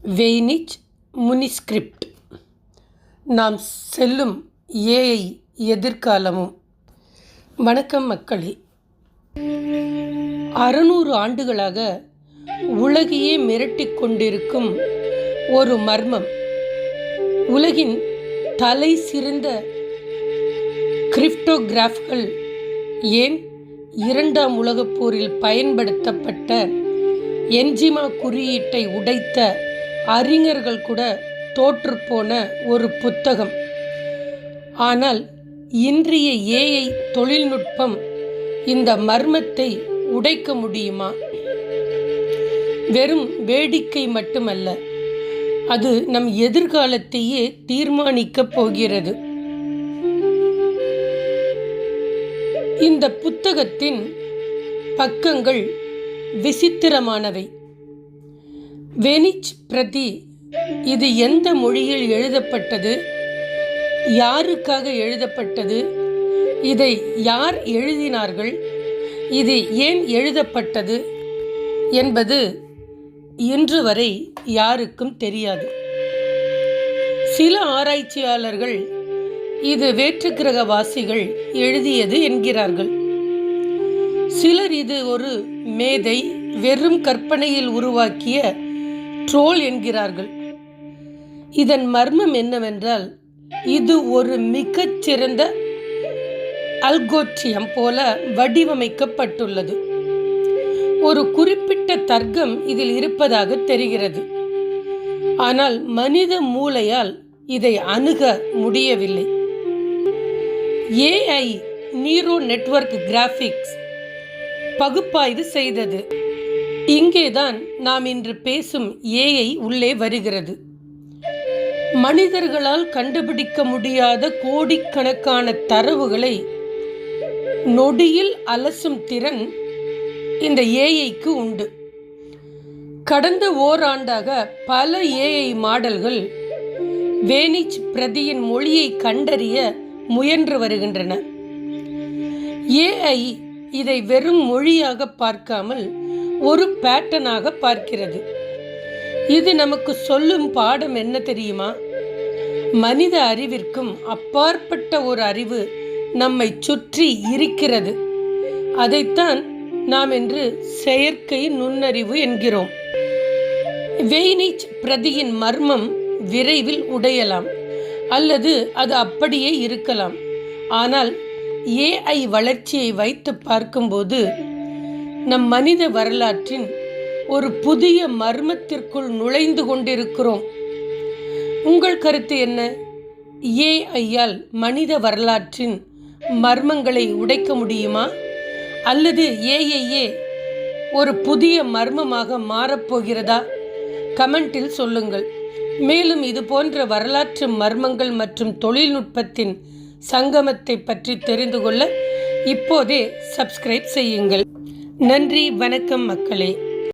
வெய்னிச் முனிஸ்கிரிப்ட். நாம் செல்லும் ஏஐ எதிர்காலமும். வணக்கம் மக்களே. 600 ஆண்டுகளாக உலகையே மிரட்டிக் கொண்டிருக்கும் ஒரு மர்மம். உலகின் தலை சிறந்த கிரிப்டோகிராஃப்கள், ஏன் 2ஆம் உலகப் போரில் பயன்படுத்தப்பட்ட என்ஜிமா குறியீட்டை உடைத்த அறிஞர்கள் கூட தோற்றுப்போன ஒரு புத்தகம். ஆனால் இன்றைய ஏஐ தொழில்நுட்பம் இந்த மர்மத்தை உடைக்க முடியுமா? வெறும் வேடிக்கை மட்டுமல்ல, அது நம் எதிர்காலத்தையே தீர்மானிக்கப் போகிறது. இந்த புத்தகத்தின் பக்கங்கள் விசித்திரமானவை. வெனிச் பிரதி. இது எந்த மொழியில் எழுதப்பட்டது? யாருக்காக எழுதப்பட்டது? இதை யார் எழுதினார்கள்? இது ஏன் எழுதப்பட்டது என்பது இன்று வரை யாருக்கும் தெரியாது. சில ஆராய்ச்சியாளர்கள் இது வேற்றுக்கிரகவாசிகள் எழுதியது என்கிறார்கள். சிலர் இது ஒரு மேதை, வெறும் கற்பனையில் உருவாக்கிய ட்ரோல் என்கிறார்கள். இதன் மர்மம் என்னவென்றால், இது ஒரு மிகச்சிறந்த அல்கோரிதம் போல வடிவமைக்கப்பட்டுள்ளது. ஒரு குறிப்பிட்ட தர்க்கம் இதில் இருப்பதாக தெரிகிறது. ஆனால் மனித மூளையால் இதை அணுக முடியவில்லை. ஏஐ நியூரோ நெட்வொர்க் கிராஃபிக்ஸ் பகுப்பாய்வு செய்தது. இங்கேதான் நாம் இன்று பேசும் ஏஐ உள்ளே வருகிறது. மனிதர்களால் கண்டுபிடிக்க முடியாத கோடிக்கணக்கான தரவுகளை நொடியில் அலசும் திறன் இந்த ஏஐக்கு உண்டு. கடந்த ஓராண்டாக பல ஏஐ மாடல்கள் வெனிச் பிரதியின் மொழியை கண்டறிய முயன்று வருகின்றன. ஏஐ இதை வெறும் மொழியாக பார்க்காமல் ஒரு பேட்டர்னாக பார்க்கிறது. இது நமக்கு சொல்லும் பாடம் என்ன தெரியுமா? மனித அறிவிற்கும் அப்பாற்பட்ட ஒரு அறிவு நம்மை சுற்றி இருக்கிறது. அதைத்தான் நாம் இன்று செயற்கை நுண்ணறிவு என்கிறோம். வெய்னிச் பிரதியின் மர்மம் விரைவில் உடையலாம், அல்லது அது அப்படியே இருக்கலாம். ஆனால் ஏஐ வளர்ச்சியை வைத்து பார்க்கும்போது நம் மனித வரலாற்றின் ஒரு புதிய மர்மத்திற்குள் நுழைந்து கொண்டிருக்கிறோம். உங்கள் கருத்து என்ன? ஏஐயால் மனித வரலாற்றின் மர்மங்களை உடைக்க முடியுமா? அல்லது ஏஐயே ஒரு புதிய மர்மமாக மாறப்போகிறதா? கமெண்டில் சொல்லுங்கள். மேலும் இது போன்ற வரலாற்று மர்மங்கள் மற்றும் தொழில்நுட்பத்தின் சங்கமத்தை பற்றி தெரிந்து கொள்ள இப்போதே சப்ஸ்கிரைப் செய்யுங்கள். நன்றி, வணக்கம் மக்களே.